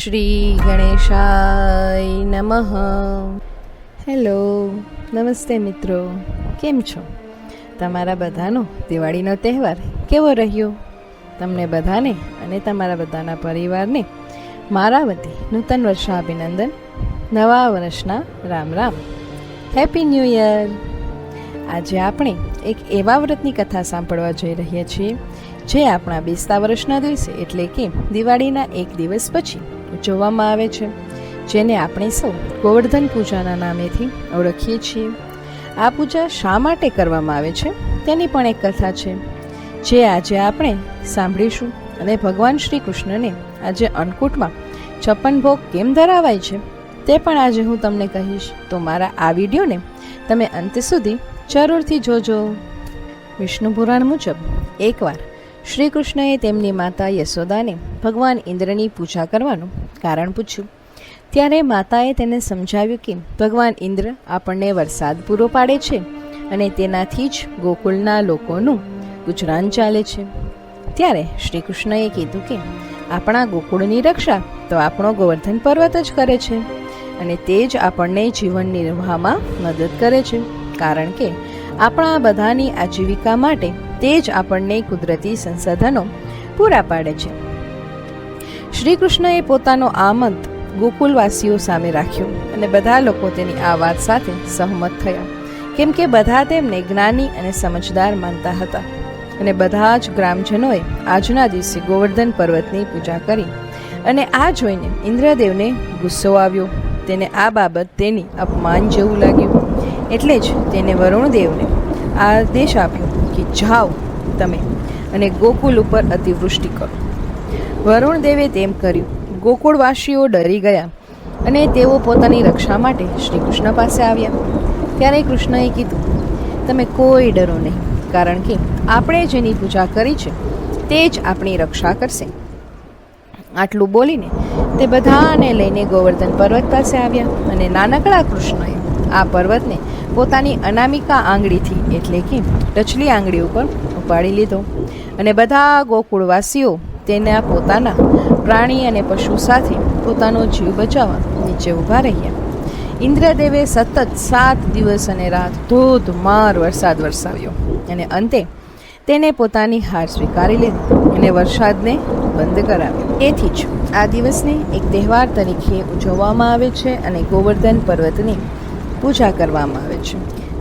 શ્રી ગણેશાય નમઃ. હેલો, નમસ્તે મિત્રો, કેમ છો? તમારા બધાનો દિવાળીનો તહેવાર કેવો રહ્યો? તમને બધાને અને તમારા બધાના પરિવારને મારા વતી નૂતન વર્ષાભિનંદન, નવા વર્ષના Ram Ram, happy new year. આજે આપણે એક એવા વ્રતની કથા સાંભળવા જઈ રહ્યા છીએ જે આપણા બેસતા વર્ષના દિવસે એટલે કે દિવાળીના એક દિવસ પછી ઉજવવામાં આવે છે, જેને આપણે સૌ ગોવર્ધન પૂજાના નામેથી ઓળખીએ છીએ. આ પૂજા શા માટે કરવામાં આવે છે તેની પણ એક કથા છે, જે આજે આપણે સાંભળીશું. અને ભગવાન શ્રી કૃષ્ણને આજે અન્નકૂટમાં 56 ભોગ કેમ ધરાવાય છે તે પણ આજે હું તમને કહીશ. તો મારા આ વિડીયોને તમે અંત સુધી જરૂરથી જોજો. વિષ્ણુ પુરાણ મુજબ એકવાર શ્રી કૃષ્ણએ તેમની માતા યશોદાને ભગવાન ઇન્દ્રની પૂજા કરવાનું કારણ પૂછ્યું. ત્યારે માતાએ તેને સમજાવ્યું કે ભગવાન ઇન્દ્ર આપણને વરસાદ પૂરો પાડે છે અને તેનાથી જ ગોકુળના લોકોનું ગુજરાન ચાલે છે. ત્યારે શ્રી કૃષ્ણએ કીધું કે આપણા ગોકુળની રક્ષા તો આપણો ગોવર્ધન પર્વત જ કરે છે અને તે જ આપણને જીવન નિર્વાહમાં મદદ કરે છે, કારણ કે આપણા બધાની આજીવિકા માટે તે જ આપણને કુદરતી સંસાધનો પૂરા પાડે છે. શ્રી કૃષ્ણએ પોતાનો આ મત ગોકુલવાસીઓ સામે રાખ્યો અને બધા લોકો તેની આ વાત સાથે સહમત થયા, કેમ કે બધા તેમને જ્ઞાની અને સમજદાર માનતા હતા. અને બધા જ ગ્રામજનોએ આજના દિવસે ગોવર્ધન પર્વતની પૂજા કરી. અને આ જોઈને ઇન્દ્રદેવને ગુસ્સો આવ્યો. તેને આ બાબત તેની અપમાન જેવું લાગ્યું, એટલે જ તેને વરુણદેવને આદેશ આપ્યો કે જાઓ તમે અને ગોકુલ ઉપર અતિવૃષ્ટિ કરો. વરુણદેવે તેમ કર્યું. ગોકુળવાસીઓ ડરી ગયા અને તેઓ પોતાની રક્ષા માટે શ્રી કૃષ્ણ પાસે આવ્યા. ત્યારે કૃષ્ણએ કીધું, તમે કોઈ ડરો નહીં, કારણ કે આપણે જેની પૂજા કરી છે તે જ આપણી રક્ષા કરશે. આટલું બોલીને તે બધાને લઈને ગોવર્ધન પર્વત પાસે આવ્યા અને નાનકડા કૃષ્ણએ આ પર્વતને પોતાની અનામિકા આંગળીથી એટલે કે ટચલી આંગળી ઉપર ઉપાડી લીધો. અને બધા ગોકુળવાસીઓ તેના પોતાના પ્રાણી અને પશુ સાથે પોતાનો જીવ બચાવવા નીચે ઊભા રહ્યા. ઇન્દ્રદેવે સતત 7 દિવસ અને રાત ધોધમાર વરસાદ વરસાવ્યો અને અંતે તેને પોતાની હાર સ્વીકારી લીધી અને વરસાદને બંધ કરાવ્યો. તેથી જ આ દિવસને એક તહેવાર તરીકે ઉજવવામાં આવે છે અને ગોવર્ધન પર્વતની પૂજા કરવામાં આવે છે.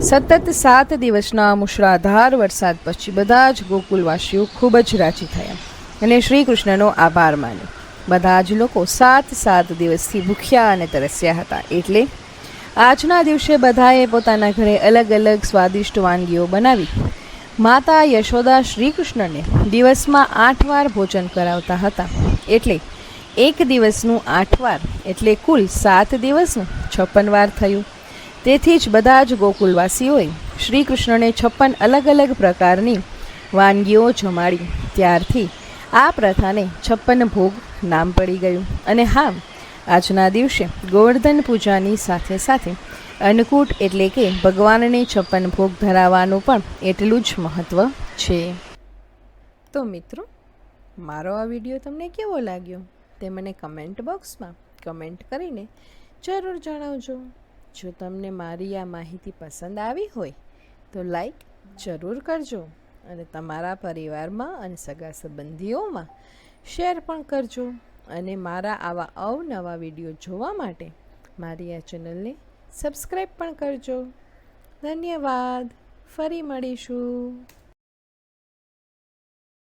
સતત 7 દિવસના મુશળધાર વરસાદ પછી બધા જ ગોકુલવાસીઓ ખૂબ જ રાજી થયા અને શ્રી કૃષ્ણનો આભાર માન્યો. બધા જ લોકો 7 દિવસથી ભૂખ્યા અને તરસ્યા હતા, એટલે આજના દિવસે બધાએ પોતાના ઘરે અલગ અલગ સ્વાદિષ્ટ વાનગીઓ બનાવી માતા યશોદા શ્રી કૃષ્ણને દિવસમાં 8 વાર ભોજન કરાવતા હતા. એટલે એક દિવસનું 8 વાર એટલે કુલ 7 દિવસનું 56 વાર થયું. તેથી જ બધા જ ગોકુલવાસીઓએ શ્રી કૃષ્ણને 56 અલગ અલગ પ્રકારની વાનગીઓ જમાડી. ત્યારથી આ પ્રથાને 56 ભોગ નામ પડી ગયું. અને હા, આજના દિવસે ગોવર્ધન પૂજાની સાથે સાથે અન્નકૂટ એટલે કે ભગવાનને 56 ભોગ ધરાવવાનું પણ એટલું જ મહત્ત્વ છે. તો મિત્રો, મારો આ વિડીયો તમને કેવો લાગ્યો તે મને કમેન્ટ બોક્સમાં કમેન્ટ કરીને જરૂર જણાવજો. જો તમને મારી આ માહિતી પસંદ આવી હોય તો લાઈક જરૂર કરજો અને તમારા પરિવારમાં અને સગા સંબંધીઓમાં શેર પણ કરજો. અને મારા આવા અવનવા વિડીયો જોવા માટે મારી આ ચેનલને સબસ્ક્રાઈબ પણ કરજો. ધન્યવાદ. ફરી મળીશું.